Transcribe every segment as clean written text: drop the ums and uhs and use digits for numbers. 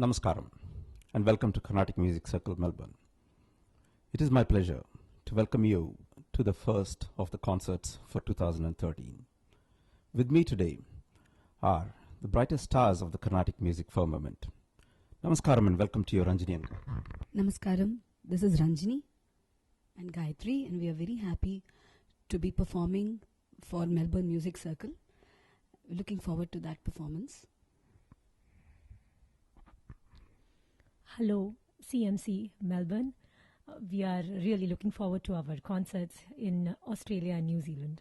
Namaskaram and welcome to Carnatic Music Circle, Melbourne. It is my pleasure to welcome you to the first of the concerts for 2013. With me today are the brightest stars of the Carnatic music firmament. Namaskaram and welcome to you, Ranjani and Gayatri. Namaskaram, this is Ranjani and Gayatri, and we are very happy to be performing for Melbourne Music Circle. Looking forward to that performance. Hello, CMC Melbourne. We are really looking forward to our concerts in Australia and New Zealand.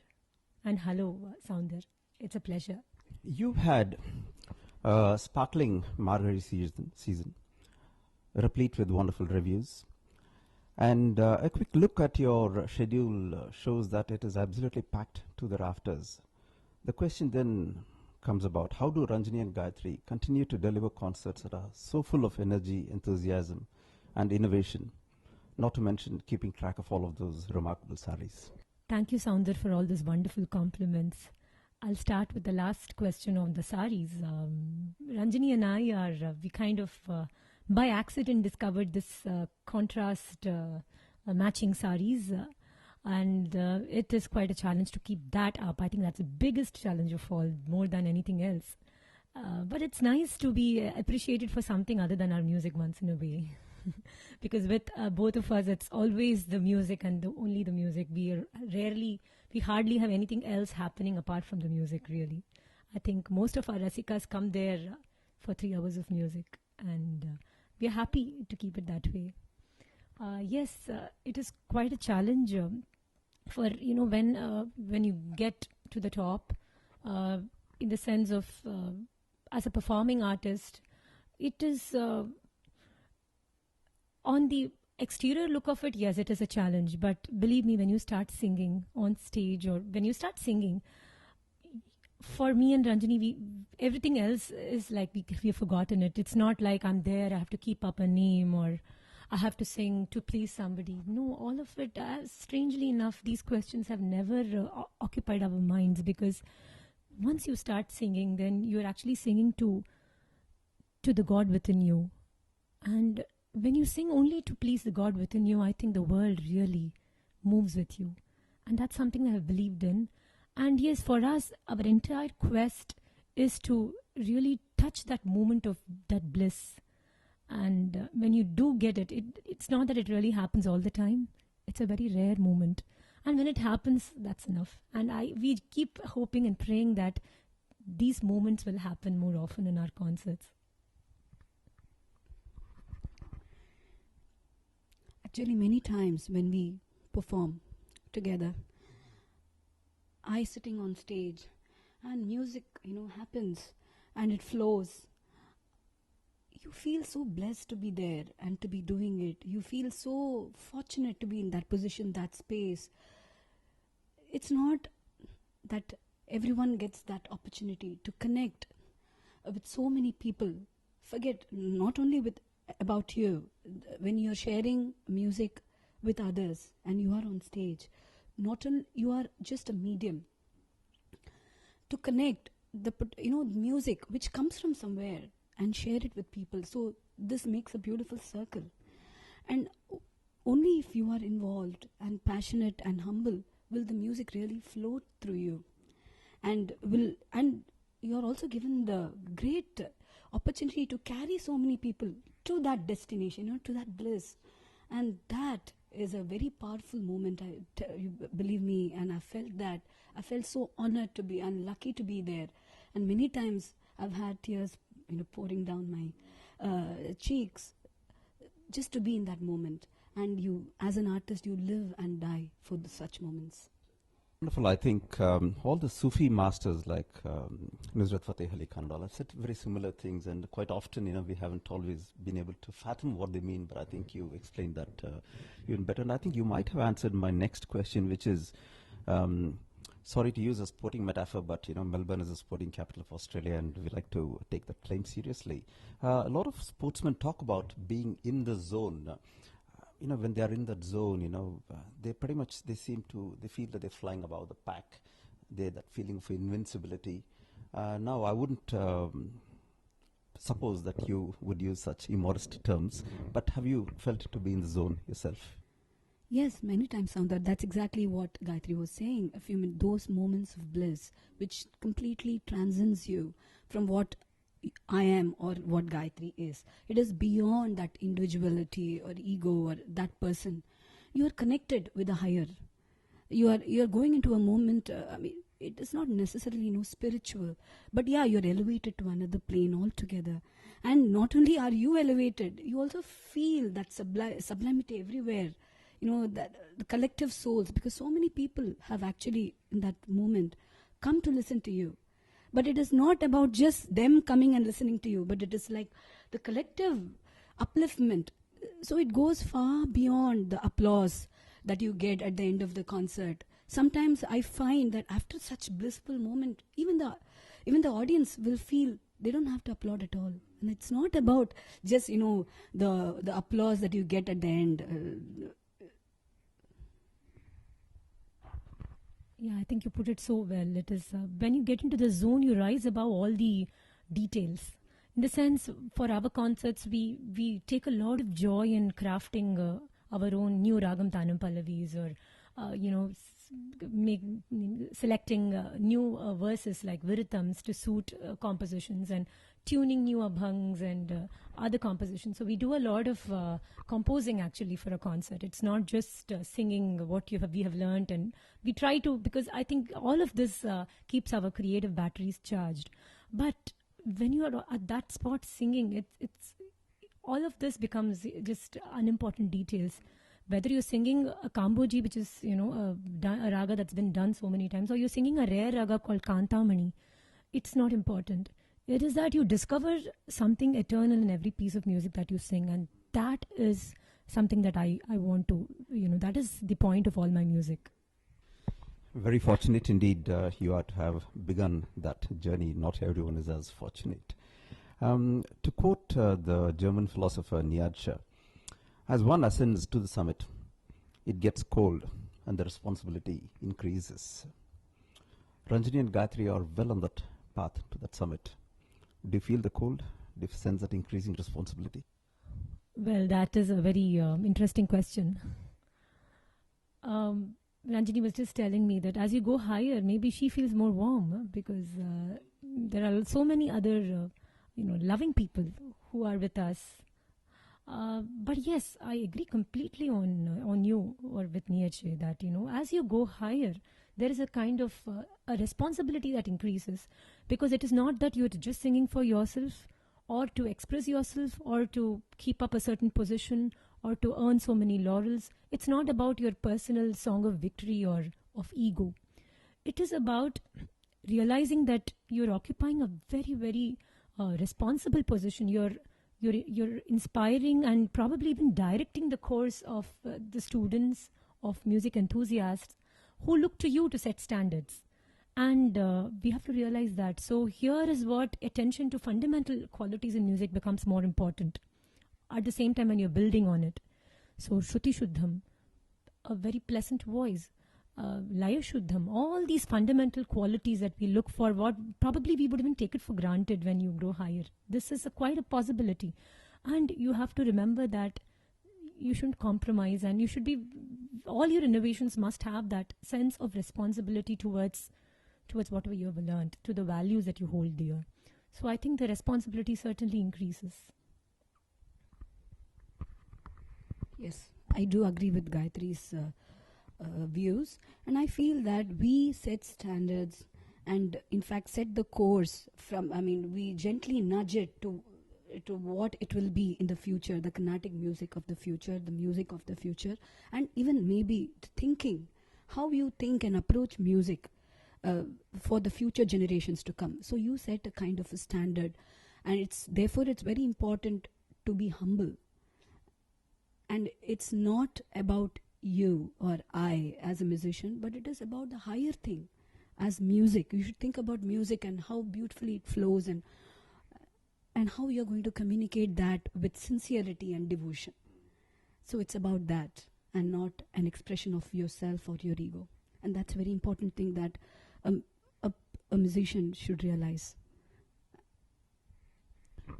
And hello, Sounder. It's a pleasure. You've had a sparkling Margary season, replete with wonderful reviews. And a quick look at your schedule shows that it is absolutely packed to the rafters. The question then comes about, how do Ranjani and Gayatri continue to deliver concerts that are so full of energy, enthusiasm and innovation, not to mention keeping track of all of those remarkable saris? Thank you, Sounder, for all those wonderful compliments. I'll start with the last question on the saris. Ranjani and I are, we kind of by accident discovered this contrast matching saris. And it is quite a challenge to keep that up. I think that's the biggest challenge of all, more than anything else. But it's nice to be appreciated for something other than our music once in a way. Because with both of us, it's always the music and only the music. We hardly have anything else happening apart from the music, really. I think most of our rasikas come there for 3 hours of music. And we are happy to keep it that way. Yes, it is quite a challenge for, when you get to the top, in the sense of as a performing artist, it is on the exterior look of it, yes, it is a challenge. But believe me, when you start singing on stage or when you start singing, for me and Ranjani, everything else is like we have forgotten it. It's not like I'm there, I have to keep up a name or I have to sing to please somebody. No, all of it, strangely enough, these questions have never occupied our minds, because once you start singing, then you're actually singing to the God within you. And when you sing only to please the God within you, I think the world really moves with you. And that's something I have believed in. And yes, for us, our entire quest is to really touch that moment of that bliss. And when you do get it, it's not that it really happens all the time. It's a very rare moment. And when it happens, that's enough. And we keep hoping and praying that these moments will happen more often in our concerts. Actually, many times when we perform together, I sitting on stage and music, happens and it flows. You feel so blessed to be there and to be doing it. You feel so fortunate to be in that position, that space. It's not that everyone gets that opportunity to connect with so many people. Forget not only about you. When you're sharing music with others and you are on stage, you are just a medium to connect the music which comes from somewhere and share it with people. So this makes a beautiful circle. And only if you are involved and passionate and humble will the music really flow through you. And you are also given the great opportunity to carry so many people to that destination, to that bliss. And that is a very powerful moment, you believe me, and I felt that. I felt so honored to be and lucky to be there. And many times I've had tears pouring down my cheeks just to be in that moment. And you, as an artist, you live and die for such moments. Wonderful. I think all the Sufi masters like Nusrat Fateh Ali Khan have said very similar things, and quite often, we haven't always been able to fathom what they mean, but I think you explained that even better. And I think you might have answered my next question, which is, sorry to use a sporting metaphor, but Melbourne is the sporting capital of Australia, and we like to take that claim seriously. A lot of sportsmen talk about being in the zone. When they are in that zone, they pretty much they feel that they're flying above the pack. That feeling of invincibility. Now, I wouldn't suppose that you would use such immodest terms, but have you felt to be in the zone yourself? Yes, many times, Soundar. That's exactly what Gayatri was saying. Those moments of bliss, which completely transcends you from what I am or what Gayatri is. It is beyond that individuality or ego or that person. You are connected with a higher. You are going into a moment. It is not necessarily spiritual, but yeah, you're elevated to another plane altogether. And not only are you elevated, you also feel that sublimity everywhere. That the collective souls, because so many people have actually in that moment come to listen to you. But it is not about just them coming and listening to you, but it is like the collective upliftment. So it goes far beyond the applause that you get at the end of the concert. Sometimes I find that after such blissful moment, even the audience will feel they don't have to applaud at all. And it's not about just the applause that you get at the end. Yeah, I think you put it so well. It is when you get into the zone, you rise above all the details. In the sense, for our concerts, we take a lot of joy in crafting our own new ragam tanam pallavis, or selecting new verses like viritams to suit compositions, and tuning new abhangs and other compositions. So we do a lot of composing actually for a concert. It's not just singing what we have learned, and we try to, because I think all of this keeps our creative batteries charged. But when you are at that spot singing, it's all of this becomes just unimportant details. Whether you're singing a Kamboji, which is a raga that's been done so many times, or you're singing a rare raga called Kantamani, it's not important. It is that you discover something eternal in every piece of music that you sing, and that is something that I want to, that is the point of all my music. Very fortunate indeed you are to have begun that journey. Not everyone is as fortunate. To quote the German philosopher Nietzsche, as one ascends to the summit, it gets cold and the responsibility increases. Ranjani and Gayatri are well on that path to that summit. Do you feel the cold? Do you sense that increasing responsibility? Well, that is a very interesting question. Ranjani was just telling me that as you go higher, maybe she feels more warm because there are so many other, loving people who are with us. But yes, I agree completely on you or with Nietzsche that, as you go higher, there is a kind of a responsibility that increases, because it is not that you're just singing for yourself or to express yourself or to keep up a certain position or to earn so many laurels. It's not about your personal song of victory or of ego. It is about realizing that you're occupying a very, very responsible position. You're inspiring and probably even directing the course of the students, of music enthusiasts who look to you to set standards. And we have to realize that. So here is what attention to fundamental qualities in music becomes more important at the same time when you're building on it. So Shruti Shuddham, a very pleasant voice, Laya Shuddham, all these fundamental qualities that we look for, what probably we would even take it for granted when you grow higher. This is quite a possibility. And you have to remember that you shouldn't compromise, and you should be, all your innovations must have that sense of responsibility towards whatever you have learned, to the values that you hold dear. So I think the responsibility certainly increases. Yes, I do agree with Gayatri's views, and I feel that we set standards and in fact set the course we gently nudge it to what it will be in the future, the Carnatic music of the future, the music of the future, and even maybe thinking how you think and approach music for the future generations to come. So you set a kind of a standard, and therefore it's very important to be humble. And it's not about you or I as a musician, but it is about the higher thing as music. You should think about music and how beautifully it flows, and how you're going to communicate that with sincerity and devotion. So it's about that and not an expression of yourself or your ego. And that's a very important thing that a musician should realize.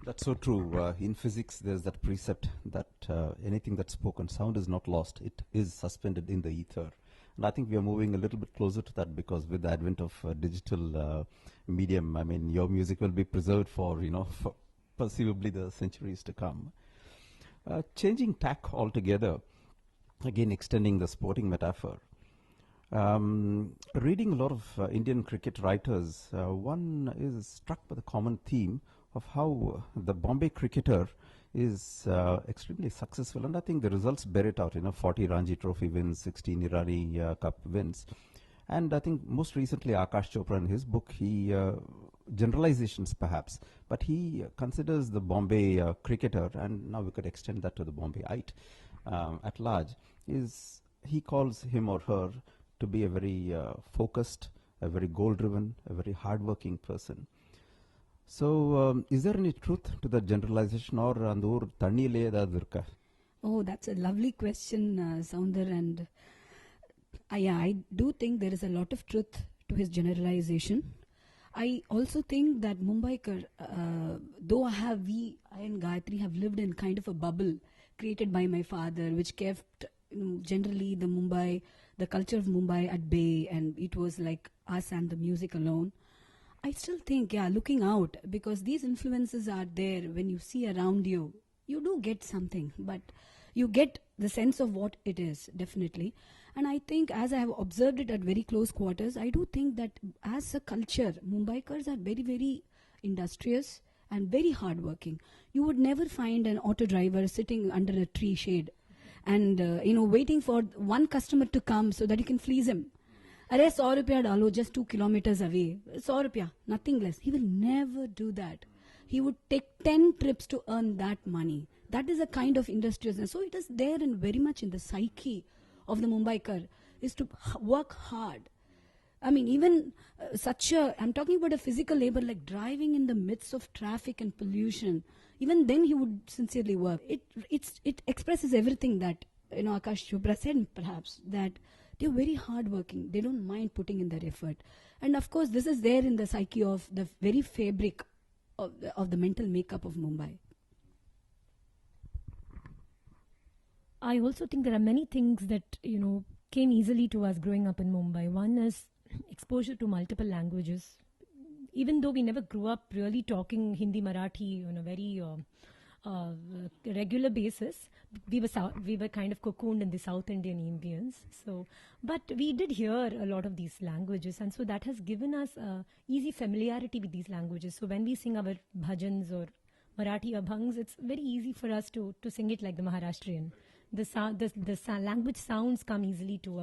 That's so true. In physics, there's that precept that anything that's spoken, sound is not lost. It is suspended in the ether. And I think we are moving a little bit closer to that because with the advent of digital medium, I mean, your music will be preserved for, for perceivably the centuries to come. Changing tack altogether, again extending the sporting metaphor. Reading a lot of Indian cricket writers, one is struck by the common theme of how the Bombay cricketer is extremely successful, and I think the results bear it out. 40 Ranji Trophy wins, 16 Irani Cup wins, and I think most recently Akash Chopra in his book, he generalizations perhaps, but he considers the Bombay cricketer, and now we could extend that to the Bombayite at large, is he calls him or her to be a very focused, a very goal-driven, a very hard-working person. So, is there any truth to that generalization, or andur tannile edavadhu? Oh, that's a lovely question, Sounder, and yeah, I do think there is a lot of truth to his generalization. I also think that Mumbaikar, though I and Gayatri have lived in kind of a bubble created by my father, which kept generally the culture of Mumbai at bay, and it was like us and the music alone. I still think, looking out, because these influences are there when you see around you, you do get something, but you get the sense of what it is, definitely. And I think, as I have observed it at very close quarters, I do think that as a culture, Mumbaikars are very, very industrious and very hardworking. You would never find an auto driver sitting under a tree shade and, waiting for one customer to come so that you can fleece him. Arey, 100 rupiah dalo, just 2 kilometers away. 100 rupiah, nothing less. He will never do that. He would take 10 trips to earn that money. That is a kind of industriousness. So it is there and very much in the psyche of the Mumbaikar, is to work hard. I mean, even I'm talking about a physical labor like driving in the midst of traffic and pollution. Even then he would sincerely work. It expresses everything that, Akash Chopra said, perhaps, that they're very hardworking. They don't mind putting in their effort. And of course, this is there in the psyche of the very fabric of the mental makeup of Mumbai. I also think there are many things that, came easily to us growing up in Mumbai. One is exposure to multiple languages. Even though we never grew up really talking Hindi, Marathi on a very regular basis, we were kind of cocooned in the South Indian ambience. So, but we did hear a lot of these languages, and so that has given us easy familiarity with these languages. So when we sing our bhajans or Marathi abhangs, it's very easy for us to sing it like the Maharashtrian. The language sounds come easily to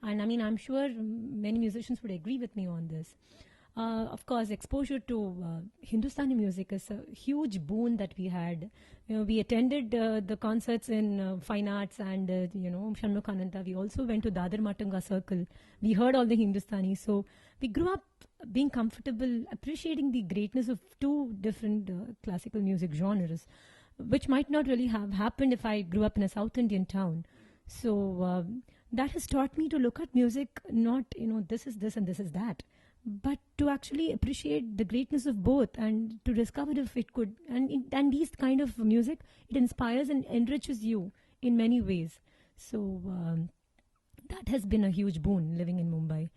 and I mean, I'm sure many musicians would agree with me on this. Of course, exposure to Hindustani music is a huge boon that we had. We attended the concerts in Fine Arts and, Shanmukhananda. We also went to Dadar Matanga Circle. We heard all the Hindustani. So we grew up being comfortable, appreciating the greatness of two different classical music genres, which might not really have happened if I grew up in a South Indian town. So that has taught me to look at music not, this is this and this is that, but to actually appreciate the greatness of both and to discover if it could. And these kind of music, it inspires and enriches you in many ways. So that has been a huge boon living in Mumbai.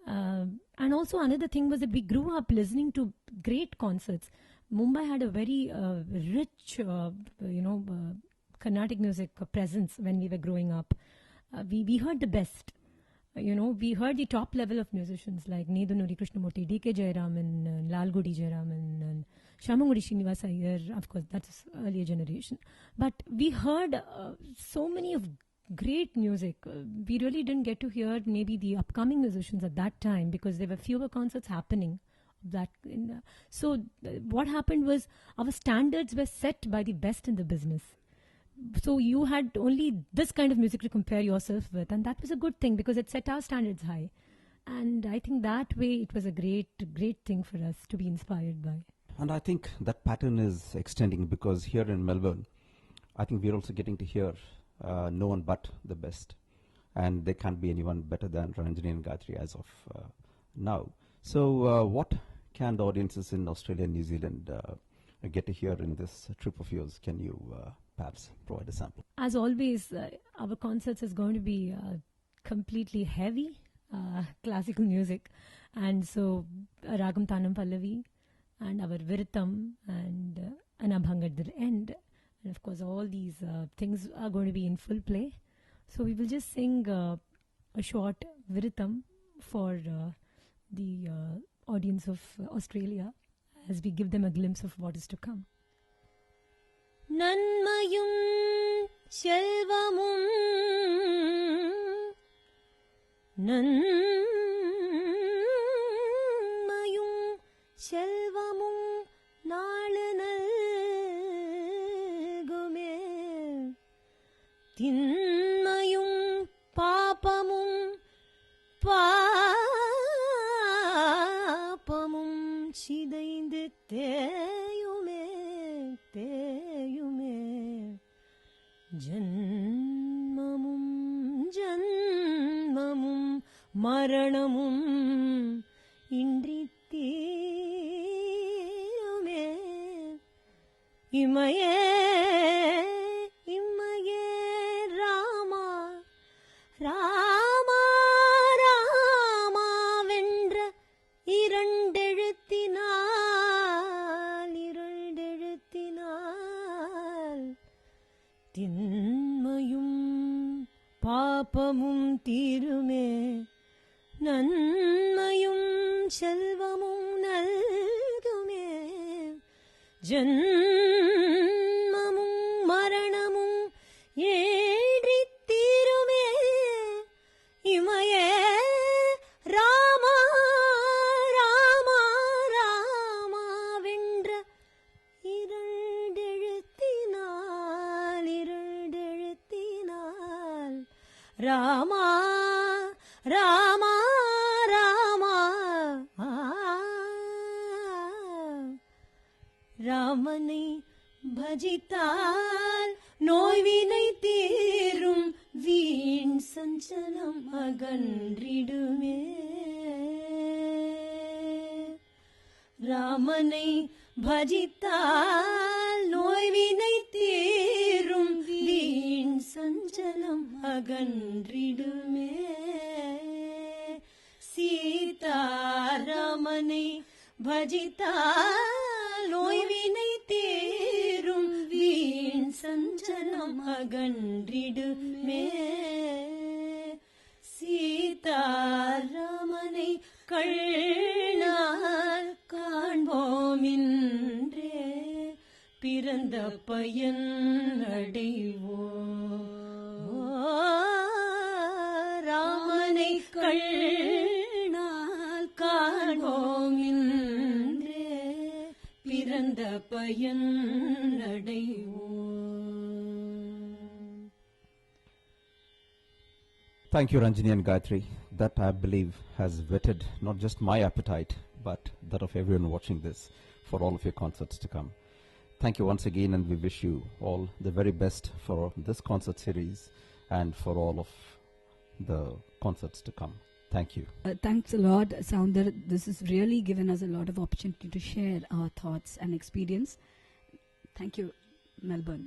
And also another thing was that we grew up listening to great concerts. Mumbai had a very rich, Carnatic music presence when we were growing up. We heard the best. We heard the top level of musicians like Nedunuri Krishnamurti, D.K. Jayaraman, Lalgudi Jayaraman, and Shamangudi Srinivasa Iyer. Of course, that's earlier generation. But we heard so many of great music. We really didn't get to hear maybe the upcoming musicians at that time because there were fewer concerts happening. So what happened was our standards were set by the best in the business. So you had only this kind of music to compare yourself with, and that was a good thing because it set our standards high. And I think that way it was a great thing for us to be inspired by. And I think that pattern is extending because here in Melbourne, I think we're also getting to hear no one but the best. And there can't be anyone better than Ranjani and Gayatri as of now. So what can the audiences in Australia and New Zealand get to hear in this trip of yours? Can you perhaps provide a sample? As always, our concerts is going to be completely heavy classical music, and so Ragam Tanam Pallavi and our Viritam and Anabhang at the end, and of course all these things are going to be in full play. So we will just sing a short Viritam for the audience of Australia as we give them a glimpse of what is to come. Nanmayum Shelvamum Nanmayum Shelvamum Nalanalgume Tinmayum Papamum Papamum Chidainde Teyume Teyume Janmamum Janmamum Maranamum Indritiyume Imaye Imaye Rama Rama Rama Vendra இரண்டெழுத்தினால் தின்மையும் பாபமும் தீருமே நன்மையும் செல்வமும் நல்குமே ஜன்மமும் மரணமும் ஏழித் தீருமே இமயே ராமா ராமா ராமா வென்ற இரண்டெழுத்தினால் ராமா ராமா ராமா ராமனை பஜித்தால் நோய்வினை தீரும் வீண் சஞ்சலம் அகன்றிடுமே ராமனை பஜித்தால் நோய்வினை தீரும் வீண் சஞ்சலம் அகன்றிடுமே சீதாராமனை பஜித்தால் நோய்வினை தீரும் வீண் சஞ்சலம் அகன்றிடுமே சீதாராமனை கண்ணால் காண்போமின்றே பிறந்த பயன் அடைவோம் ராமனை கண்ணால் காண்போமின்றே பிறந்த பயன் அடைவோம். Thank you, Ranjani and Gayatri. That, I believe, has whetted not just my appetite, but that of everyone watching this for all of your concerts to come. Thank you once again, and we wish you all the very best for this concert series and for all of the concerts to come. Thank you. Thanks a lot, Sounder. This has really given us a lot of opportunity to share our thoughts and experience. Thank you, Melbourne.